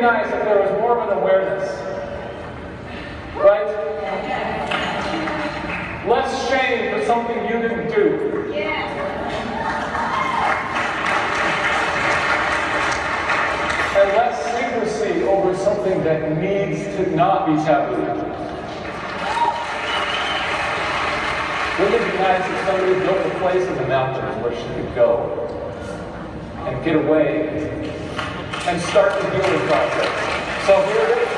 nice if there was more of an awareness, right? Less shame for something you didn't do. And less secrecy over something that needs to not be taboo. Wouldn't it be nice if somebody built a place in the mountains where she could go and get away and start the healing process? So here it is.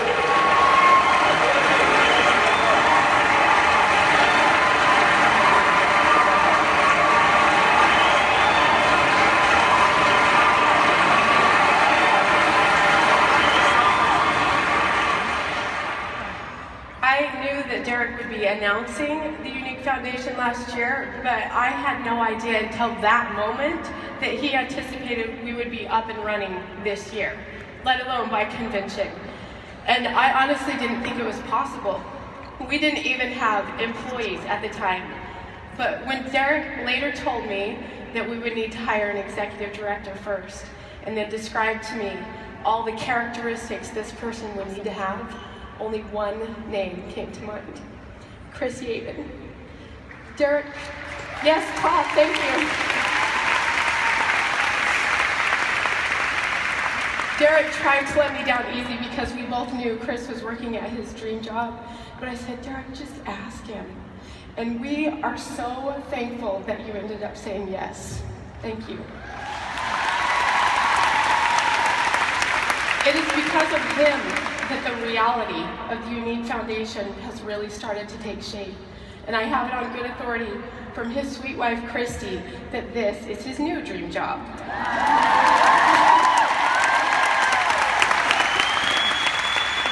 Derek would be announcing the Younique Foundation last year, but I had no idea until that moment that he anticipated we would be up and running this year, let alone by convention. And I honestly didn't think it was possible. We didn't even have employees at the time. But when Derek later told me that we would need to hire an executive director first, and then described to me all the characteristics this person would need to have, only one name came to mind: Chris Yaven. Derek, yes, Paul, thank you. Derek tried to let me down easy because we both knew Chris was working at his dream job. But I said, Derek, just ask him. And we are so thankful that you ended up saying yes. Thank you. It is because of him that the reality of the Younique Foundation has really started to take shape. And I have it on good authority from his sweet wife, Christy, that this is his new dream job.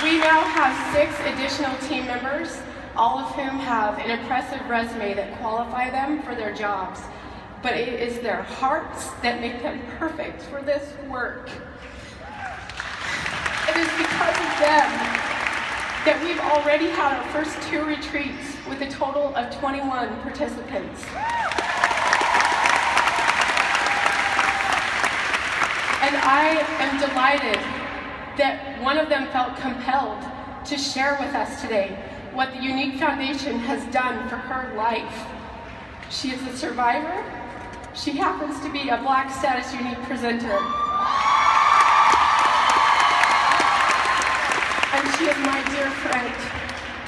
We now have 6 additional team members, all of whom have an impressive resume that qualify them for their jobs. But it is their hearts that make them perfect for this work. It is because of them that we've already had our first 2 retreats with a total of 21 participants. And I am delighted that one of them felt compelled to share with us today what the Younique Foundation has done for her life. She is a survivor. She happens to be a Black Status Younique presenter. And she is my dear friend.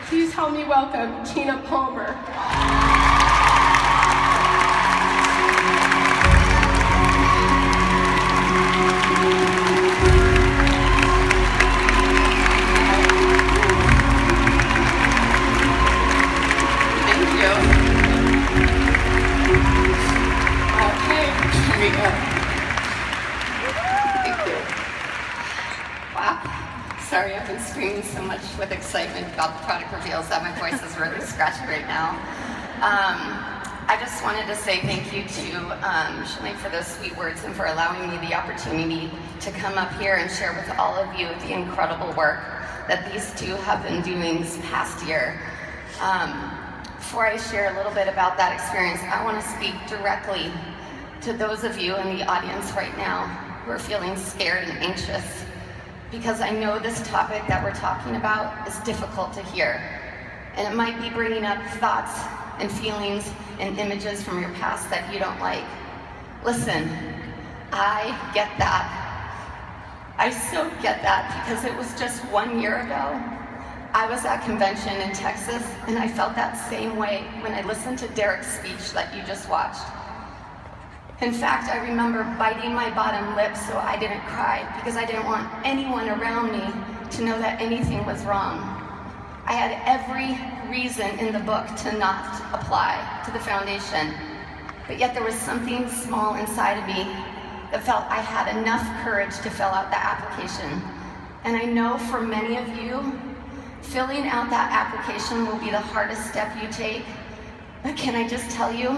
Please help me welcome Tina Palmer. Thank you. Okay, here we go. Thank you. Wow. Sorry, I've been screaming so much with excitement about the product reveals that my voice is really scratchy right now. I just wanted to say thank you to Younique for those sweet words and for allowing me the opportunity to come up here and share with all of you the incredible work that these 2 have been doing this past year. Before I share a little bit about that experience, I want to speak directly to those of you in the audience right now who are feeling scared and anxious, because I know this topic that we're talking about is difficult to hear, and it might be bringing up thoughts and feelings and images from your past that you don't like. Listen, I get that. I so get that, because it was just 1 year ago. I was at convention in Texas, and I felt that same way when I listened to Derek's speech that you just watched. In fact, I remember biting my bottom lip so I didn't cry, because I didn't want anyone around me to know that anything was wrong. I had every reason in the book to not apply to the foundation, but yet there was something small inside of me that felt I had enough courage to fill out the application. And I know for many of you, filling out that application will be the hardest step you take, but can I just tell you,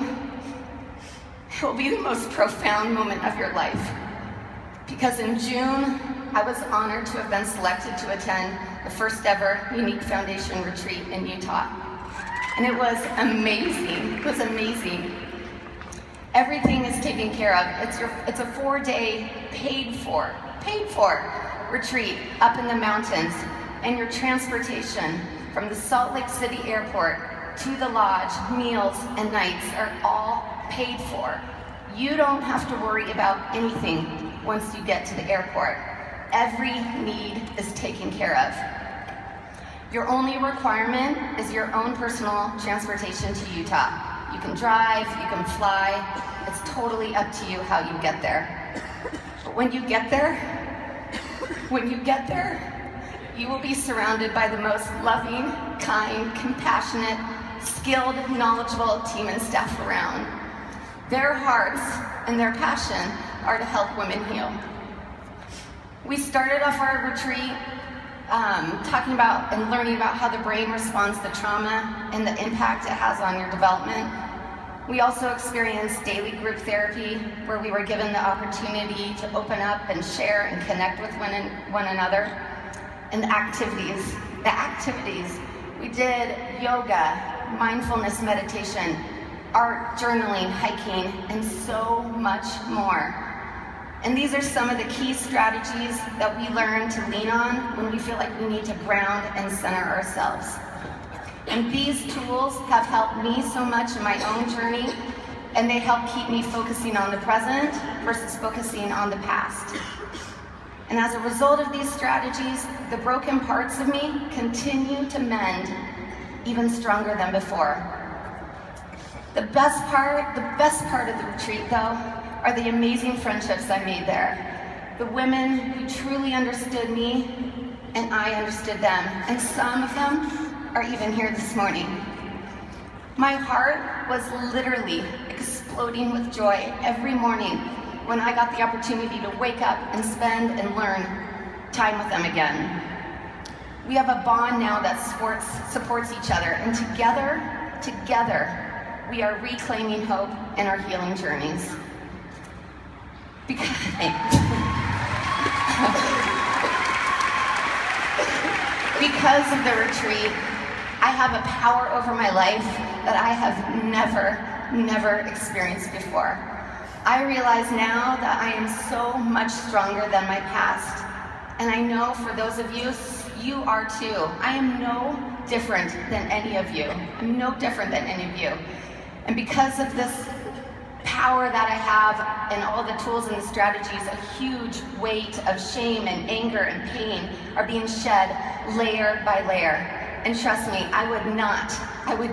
it will be the most profound moment of your life. Because in June, I was honored to have been selected to attend the first ever Younique Foundation retreat in Utah. And it was amazing. It was amazing. Everything is taken care of. It's a 4-day paid for retreat up in the mountains, and your transportation from the Salt Lake City airport to the lodge, meals, and nights are all paid for. You don't have to worry about anything once you get to the airport. Every need is taken care of. Your only requirement is your own personal transportation to Utah. You can drive, you can fly, it's totally up to you how you get there. But when you get there, you will be surrounded by the most loving, kind, compassionate, skilled, knowledgeable team and staff around. Their hearts and their passion are to help women heal. We started off our retreat talking about and learning about how the brain responds to trauma and the impact it has on your development. We also experienced daily group therapy where we were given the opportunity to open up and share and connect with one another. And the activities, we did yoga, mindfulness meditation, art, journaling, hiking, and so much more. And these are some of the key strategies that we learn to lean on when we feel like we need to ground and center ourselves. And these tools have helped me so much in my own journey, and they help keep me focusing on the present versus focusing on the past. And as a result of these strategies, the broken parts of me continue to mend even stronger than before. The best part of the retreat, though, are the amazing friendships I made there. The women who truly understood me, and I understood them, and some of them are even here this morning. My heart was literally exploding with joy every morning when I got the opportunity to wake up and spend and learn time with them again. We have a bond now that supports each other, and together, we are reclaiming hope in our healing journeys. Because of the retreat, I have a power over my life that I have never experienced before. I realize now that I am so much stronger than my past. And I know for those of you, you are too. I am no different than any of you. I'm no different than any of you. And because of this power that I have and all the tools and the strategies, a huge weight of shame and anger and pain are being shed layer by layer. And trust me, I would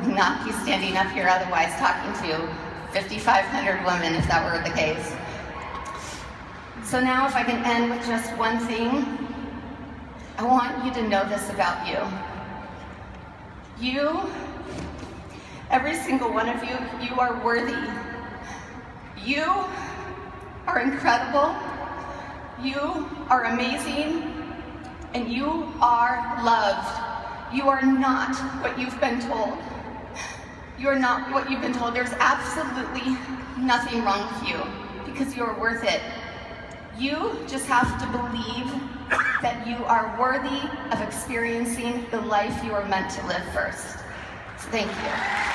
not be standing up here otherwise talking to 5,500 women if that were the case. So now if I can end with just one thing, I want you to know this about you. You, every single one of you, you are worthy. You are incredible. You are amazing. And you are loved. You are not what you've been told. You are not what you've been told. There's absolutely nothing wrong with you because you are worth it. You just have to believe that you are worthy of experiencing the life you are meant to live first. So thank you.